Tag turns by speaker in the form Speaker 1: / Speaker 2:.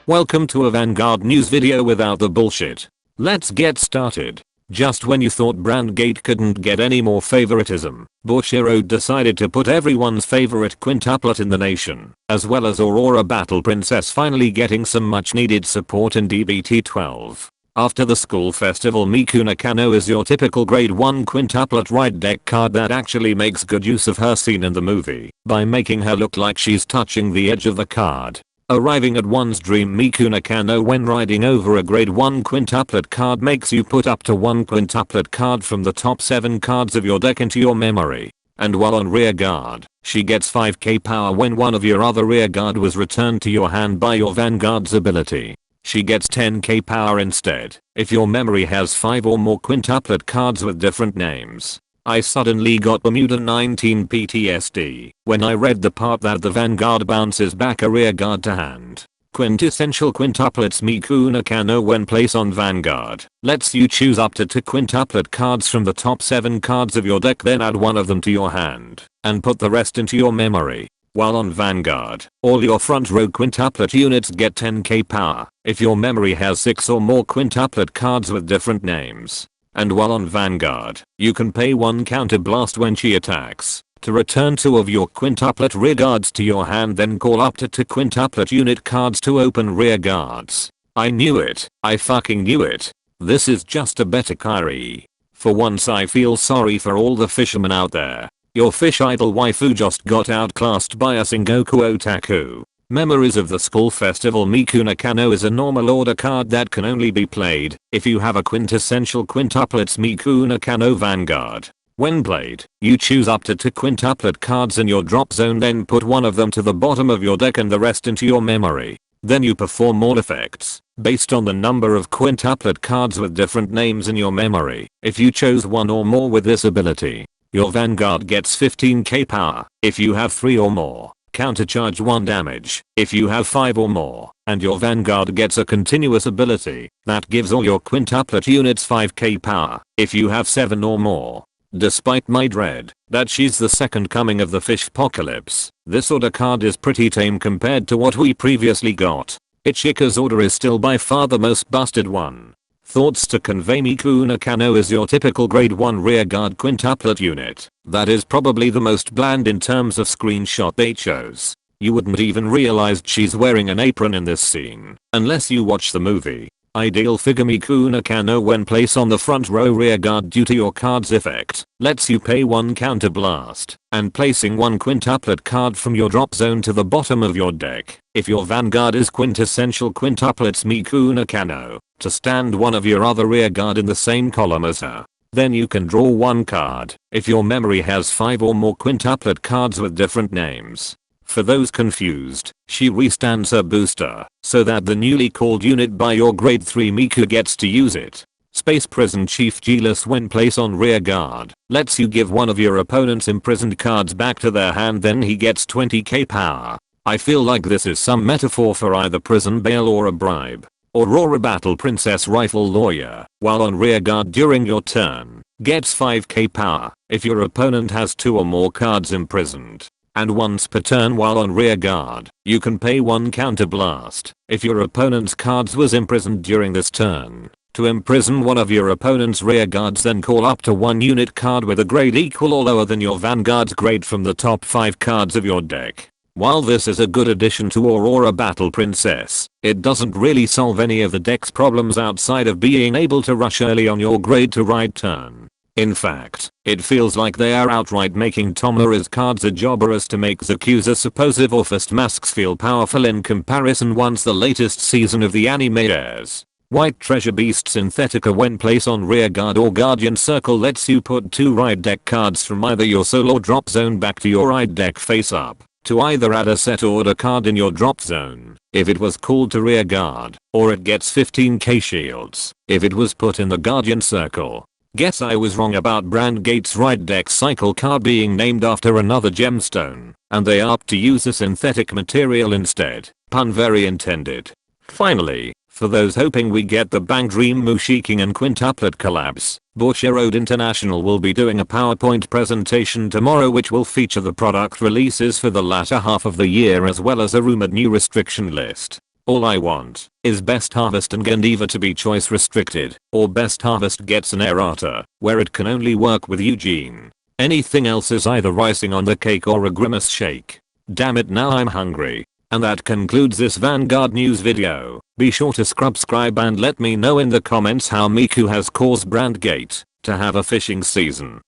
Speaker 1: Welcome to a Vanguard news video without the bullshit. Let's get started. Just when you thought Brandt couldn't get any more favoritism, Bushiroad decided to put everyone's favorite quintuplet in the nation, as well as Aurora Battle Princess finally getting some much needed support in DBT12. After the school festival, Miku Nakano is your typical grade 1 quintuplet ride deck card that actually makes good use of her scene in the movie by making her look like she's touching the edge of the card. Arriving at one's dream Miku Nakano when riding over a grade 1 quintuplet card makes you put up to one quintuplet card from the top 7 cards of your deck into your memory. And while on rear guard, she gets 5k power when one of your other rear guard was returned to your hand by your Vanguard's ability. She gets 10k power instead if your memory has 5 or more quintuplet cards with different names. I suddenly got Bermuda 19 PTSD when I read the part that the Vanguard bounces back a rear guard to hand. Quintessential Quintuplets Miku Nakano when placed on Vanguard lets you choose up to 2 quintuplet cards from the top 7 cards of your deck, then add one of them to your hand and put the rest into your memory. While on Vanguard, all your front row quintuplet units get 10k power if your memory has 6 or more quintuplet cards with different names. And while on Vanguard, you can pay 1 counter blast when she attacks to return 2 of your quintuplet rear guards to your hand, then call up to 2 quintuplet unit cards to open rear guards. I knew it. I fucking knew it. This is just a better Kyrie. For once I feel sorry for all the fishermen out there. Your fish idol waifu just got outclassed by a Sengoku otaku. Memories of the school festival Miku Nakano is a normal order card that can only be played if you have a quintessential quintuplets Miku Nakano Vanguard. When played, you choose up to 2 quintuplet cards in your drop zone, then put one of them to the bottom of your deck and the rest into your memory. Then you perform more effects based on the number of quintuplet cards with different names in your memory. If you chose 1 or more with this ability, your Vanguard gets 15k power if you have 3 or more. Countercharge 1 damage if you have 5 or more, and your Vanguard gets a continuous ability that gives all your quintuplet units 5k power if you have 7 or more. Despite my dread that she's the second coming of the fish apocalypse, this order card is pretty tame compared to what we previously got. Ichika's order is still by far the most busted one. Thoughts to Convey Miku Nakano is your typical grade 1 rearguard quintuplet unit that is probably the most bland in terms of screenshot they chose. You wouldn't even realize she's wearing an apron in this scene unless you watch the movie. Ideal figure Miku Nakano when placed on the front row rearguard due to your card's effect lets you pay 1 counter blast and placing 1 quintuplet card from your drop zone to the bottom of your deck if your Vanguard is quintessential quintuplets Miku Nakano to stand one of your other rearguard in the same column as her. Then you can draw 1 card if your memory has 5 or more quintuplet cards with different names. For those confused, she restands her booster so that the newly called unit by your grade 3 Miku gets to use it. Space Prison Chief Jealus when placed on rear guard lets you give one of your opponent's imprisoned cards back to their hand, then he gets 20k power. I feel like this is some metaphor for either prison bail or a bribe. Aurora Battle Princess Rifle Lawyer while on rear guard during your turn gets 5k power if your opponent has 2 or more cards imprisoned. And once per turn while on rear guard, you can pay 1 counter blast if your opponent's cards was imprisoned during this turn. To imprison one of your opponent's rear guards, then call up to 1 unit card with a grade equal or lower than your Vanguard's grade from the top 5 cards of your deck. While this is a good addition to Aurora Battle Princess, it doesn't really solve any of the deck's problems outside of being able to rush early on your grade to ride turn. In fact, it feels like they are outright making Tomura's cards a jobber as to make Zakuza's supposed Orphist masks feel powerful in comparison once the latest season of the anime airs. White Treasure Beast Synthetica when placed on rear guard or guardian circle lets you put 2 ride deck cards from either your solo drop zone back to your ride deck face up to either add a set order card in your drop zone if it was called to rear guard, or it gets 15k shields if it was put in the guardian circle. Guess I was wrong about Brandt's ride deck cycle card being named after another gemstone, and they opt to use a synthetic material instead. Pun very intended. Finally, for those hoping we get the Bang Dream Mushiking and quintuplet collabs, Bushiroad International will be doing a PowerPoint presentation tomorrow which will feature the product releases for the latter half of the year as well as a rumored new restriction list. All I want is Best Harvest and Gendiva to be choice restricted, or Best Harvest gets an errata, where it can only work with Eugene. Anything else is either icing on the cake or a grimace shake. Damn it, now I'm hungry. And that concludes this Vanguard news video. Be sure to subscribe and let me know in the comments how Miku has caused Brandt Gate to have a fishing season.